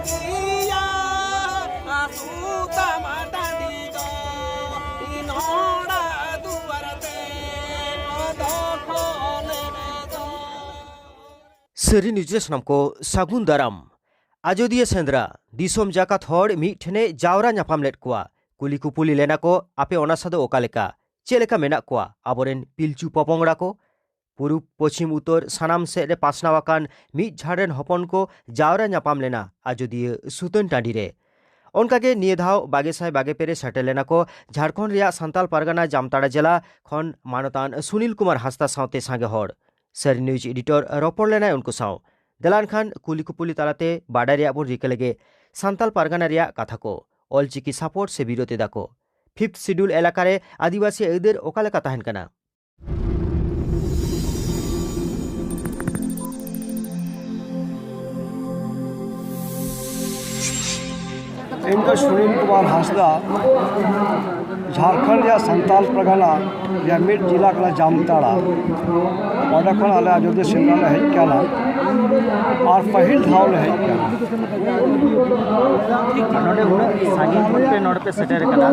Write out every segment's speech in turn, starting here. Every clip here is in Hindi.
iya asuta mata digo inora duarte dokhole do Seri Newsdesk namko Sagun Daram Ajodiya Sendra Disom Jakat Hor Mitene Jawra Nyapam Let Kwa Kuli Kupuli Lena ko ape ona sado okaleka Cheleka menak kwa aboren pilchu popongra ko Purub Pochim Utor Sanam se re pasnawakan mit jharen hopon ko Jawra Nyapam Lena Ajodiya Sutan Tandi re Onkage niye dhao bagesai bagepere setelena ko Jharkhand ria Santal Pargana Jamtara jela khon manotan Sunil Kumar Hasta saute sange hor Seri News Editor Ropor Lena unko saw Delan Khan Kulikupuli talate Badaria bun rikelege Santal Pargana ria katha ko Olchiki support se birote dako 5th schedule elakare Adivasi eder okaleka tahen kana इनका सुनील कुमार हांसदा झारखंड या संताल परगना या मिड जिला का जामताड़ा और आले अयोध्या सेंद्रा हेज कना और पहिल धाव ले हेज नोडे हुना सागी पे सेटर कना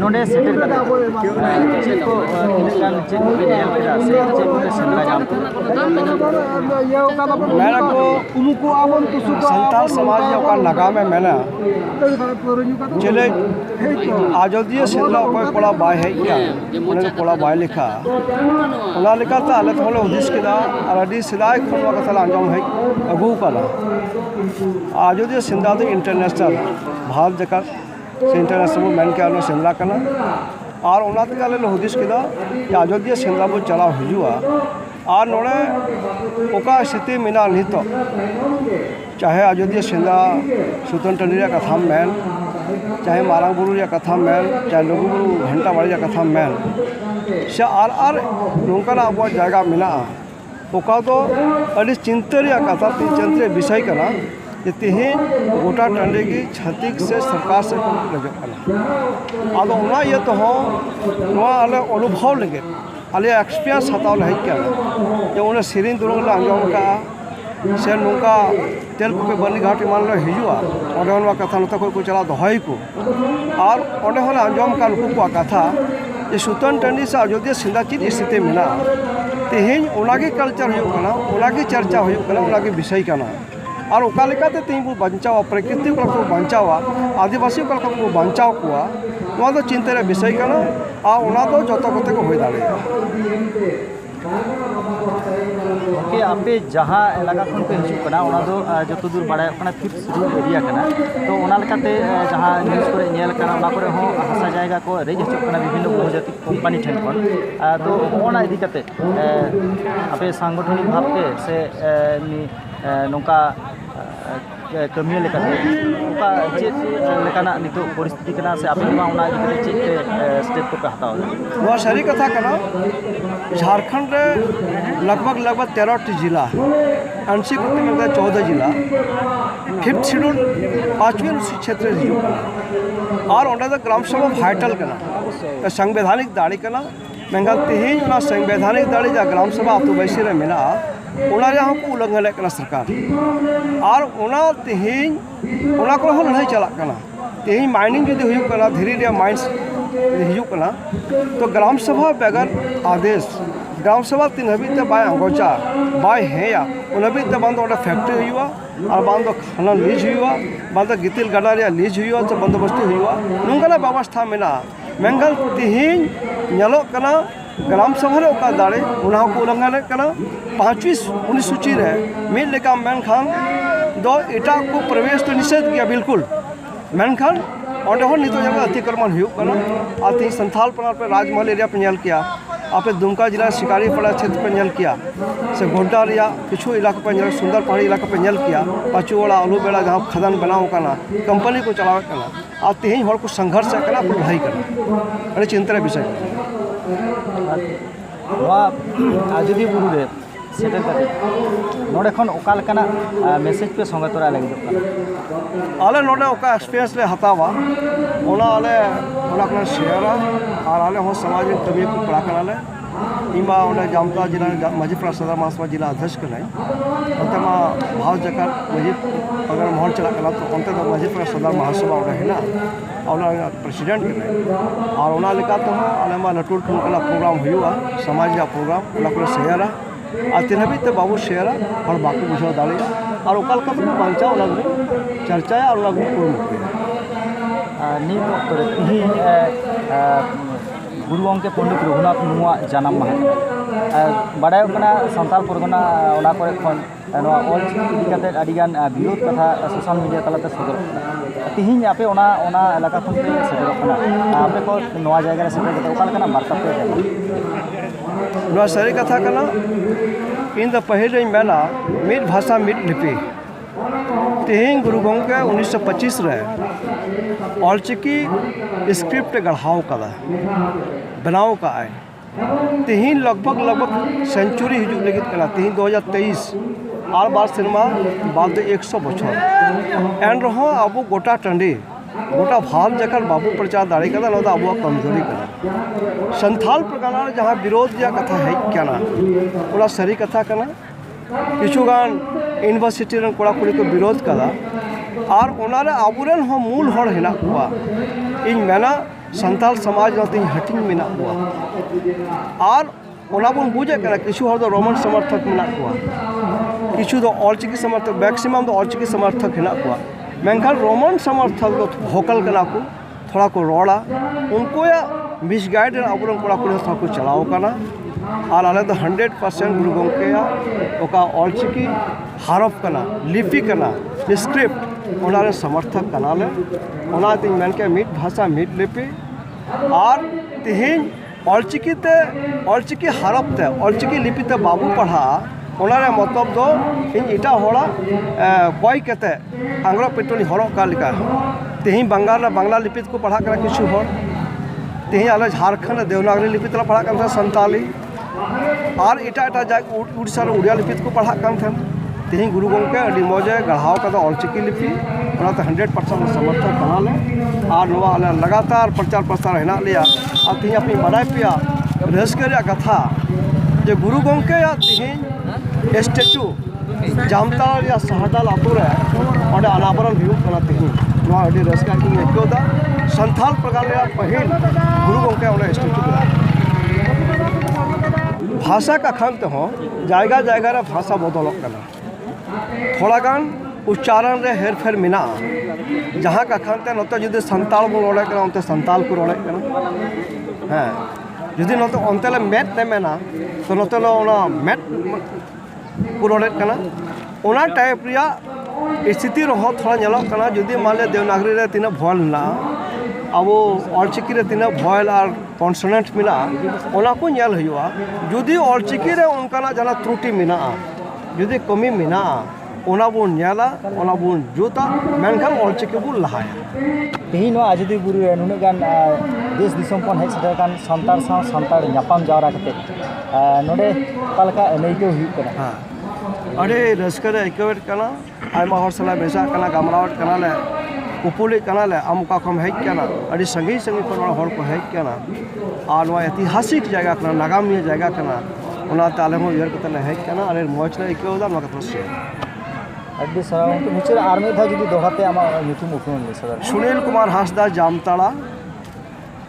नोडे सेटर कना चेक को किनकान चेक को नेल केदा से चेक को सेंद्रा जाम मेरा को उनको आवन तो संताल समाज का लगाम है मैंने चले अयोध्या सेंद्रा कोई कोड़ा बाय है क्या उन्हें कोड़ा बाय लिखा उन्हें लिखा था अलग होले उदिस केदा अलरेडी सिदाय खनवा का तला अंजाम है अगू कला अयोध्या सेंद्रा तो इंटरनेशनल भारत जगत से इंटरनेशनल मैन के आलो सेंद्रा कना और उन्हें तो अलग उदिस केदा अयोध्या सेंद्रा वो चला हुआ और नोड़े ओका स्थिति मिना नितो चाहे अयोध्या सेंद्रा सुतन टंडी कथा मेन चाहे मारांग बुरु कथा मेन चाहे लघु बुरु घंटा बाड़ी कथा मेन से और नौकाना अब जगह मिला ओका तो अभी चिंता कथा चिंता विषय कना तेहे गोटा टंडी की छत्तीक से सरकार से लगे ये तो अले अनुभव लगे अले एक्सपीरियंस हताव हेज क्या जो उन्हें सेरिंग दुरुंग आंजम का से नौका तेल को बनी घाट मान हिजुआ और कथा नोता को चला दहाई को और आंजम का नुकु को कथा ये सुतन टंडी से अयोध्या सेंद्रा चीज स्थिति मेना तेहें उनागे कल्चर होना उनागे चर्चा होना विषय कना और ओका लेकाते तेहें बो बचावा प्रकृति को बचावा आदिवासी को बचाव को चिंता विषय कना और जो कते को हो दाड़े ओके आपे जहाँ इलाका खन पे हिजुक कना ओना दो जो दूर बड़ा कना 5th schedule एरिया कना तो ओना लेकाते जहाँ न्यूज़ करे नेल कना ओना करे हो हासा जायगा को रेज हिजुक कना विभिन्न बहुजाति कंपनी ठेन खन तो ओना इदी कते आपे सांगठनिक भाव पे से नोका कमिया लेकाते ओका चेत लेकाना नितो परिस्थिति कना से आपे मा ओना इदी कते चेत स्टेप को हटाओ वो सही कथा कना झारखंड रे लगभग 13 जिला आंशिक रूप में 14 जिला 5th schedule 5वें क्षेत्र और तो ग्राम सभा वाइटल करना संवैधानिक दाड़ी करना मेंगल तेहें संवैधानिक दाड़ी जा ग्राम सभा अतु बैसी रे मेना को उल्लंघन करना सरकार और तेहें को लड़ाई चला करना तेहें माइनिंग जो हुई करना धीरे माइंस हिजुकना तो ग्राम सभा बेगर आदेश ग्राम सभा तीन हबी बाय अंगोचा बाय हेया उन हबी बंद फैक्ट्री हुआ और बंद खाना लीज हुआ बंद गितिल गड़ा लीज हुआ तो बंदोबस्ती हुआ नौकाना व्यवस्था मेना मेंगल तेहें कना ग्राम सभा रे ओका दाड़े उना को उल्लंघन करना 5वीं अनुसूची रे मिल लेका मेनखान दो एटा को प्रवेश तो निषेध किया बिल्कुल मेनखान नितो जगह अतिक्रमण और तीन संथाल पर राजमहल एरिया पे नल किया आपे दुमका जिला शिकारी पड़ा क्षेत्र पे नल किया से गोड्डा किछु इलाका पे नल सुंदर पहाड़ी इलाका पे नल किया पाचुवाड़ा अलूबेड़ा जहाँ खदान बनाव करना कंपनी को चलावे करना और तेहें हर को संघर्ष करना लड़ाई करना अरे चिंता विषय आजोदी बुरु रे सेटल करते नोडे खन ओका लेकाना मैसेज पे संगे तोरा लगी आले नोडे ओका एक्सपीरियंस ले हतावा ओना आले ओना शेयर और आले हो समाज में कभी को पड़ा कराले इमा उन्हें जामताड़ा जिला माजी पारा सदर महासभा जिला अध्यक्ष करें उनते मा भाव जगह माजी अगर महल चला तो उनते तो माजी पारा सदर महासभा है और प्रेसिडेंट करें और अले मा लटूर प्रोग्राम हुआ समाज प्रोग्राम शेयरा और तीन हाबी बाबू शेयरा और बाकी बुझाव दाड़ा और बांचा चर्चाया और गुरु गंके पंडित रघुनाथ मुर्मू जन्म माह बाड़ा सानताल परगना ऑलचिकी विरोध कथा सोशल मीडिया तलाते सदर तीन आपे एलाका खन पे सेटरना आपे को नवा जगह सेटर बार्ता पे सारी कथा इन पहले मेला मिड भाषा मिड लिपि तेहन गुरु गंके 1925 रे ऑलचिकी स्क्रिप्ट गढ़ाव कदा बनाव का आए तेहन लगभग सेंचुरी हिजू लगे तेहन 2023 और बार सिनेमा बाद 100 बछर एन रहो अब गोटा टंडी गोटा भाव जखन बाबू प्रचार दाड़े कदा अब कमजोरी कदा संथाल प्रकार जहाँ विरोध या कथा है क्या सारी कथा किछुगान यूनिवर्सिटी कोड़ा कुड़ी को विरोध कदा और आबुरेन हो मूल हर हेना कुआ इन मेना संथाल समाज नते हटिंग मेना कुआ और बन बुझे किछु हर दो रोमन समर्थक मेना कुआ किछु दो ऑलचिकी समर्थक मैक्सिमम दो ऑलचिकी समर्थक हेना कुआ मेनखान रोमन समर्थक दो भोकल कना को थोड़ा को रोड़ा उनको या मिसगाइड आबुरेन कोड़ा कुड़ी थोड़ा को चलाओ कना और आले तो 100% गुरु गंके ऑलचिकी हारफ कना लिपि कना स्क्रिप्ट उन्होंने समर्थक कनाले मेन के मिड भाषा मिड लिपि और तेहन ऑलचिकी हारफते ऑलचिकी लिपिते बाबू पढ़ा उन्होंने मतलब दो इन इटा होड़ा कई केते आंग्रो पेट्रोली हरक का लिखा तेहन बांग्ला लिपि को पढ़ा कर किछु हर तेहन आले झारखंड देवनागरी लिपि तला पढ़ा संताली और एटा उड़ीसा उड़िया लिपि को पढ़ा तेहन गुरु गंके मजे गढ़ाव का ऑलचिकी लिपि 100% समर्थक कनाले और लगातार प्रचार प्रसार हेना लिया और तेहन अपनी बाड़ाय पेया रस्कर कथा जे गुरु गंके तेहन स्टेचू जामताड़ा या सहडाल आतुरे अनावरण हुआ तेहन रस्का अदा संथाल प्रकार पहल गुरु गंके स्टेचू भाषा का खान हो जायगा जायगा रे भाषा बदल थोड़ा गान उच्चारण रे हेर फेर मिना जहाँ का खानते नते जुदी संताल बो रोड़े उनते संताल को रोड़े हाँ जुदी नते अंतले मेट ने मेना तो नते मेट को रोड़े टाइप रिया स्थिति रहो थोड़ा नलोकना जुदी मान लिया देवनागरी रे तीना भयल ना अब ऑलचिकी रे तीना भयल और कॉन्सोनेंट मिला को नेल हुआ जुदी ऑलचिकी रे उनका जाना त्रुटि मिना जुदी कमी मिना बन नेला बन जुता मेनखान ऑलचिकी बन लहाया तेहन आजोदी बुरु नुना गान देश दिसम खन हेज सेटर सानतार साव सानतार ᱧᱟᱯᱟᱢ जावरा कते नोडे पालका नैको हुई कना हाँ अरे रस्कर ऐकवेट कना आयमा हर सला बेसा कना गामरावट कना ले उपली कना ले आमुका कम हेज कना अरे संगी संगी को हर को हेज कना और ऐतिहासिक जगह कना नागामिया जगह कना ताले हो यार कते हेज कना अरे मौज ले ऐकवेदा मा कतो से अड्डी सरा उनको मुचर आर्मी था जुदी दोहाते आमा नुतुम उपन ले सदर सुनील कुमार हांसदा जामताड़ा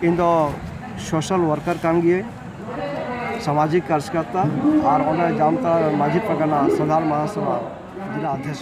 इन दो सोशल वर्कर कान गिए सामाजिक कार्यकर्ता और जामताड़ा माझी परगना सदाल महासभा जिला अध्यक्ष।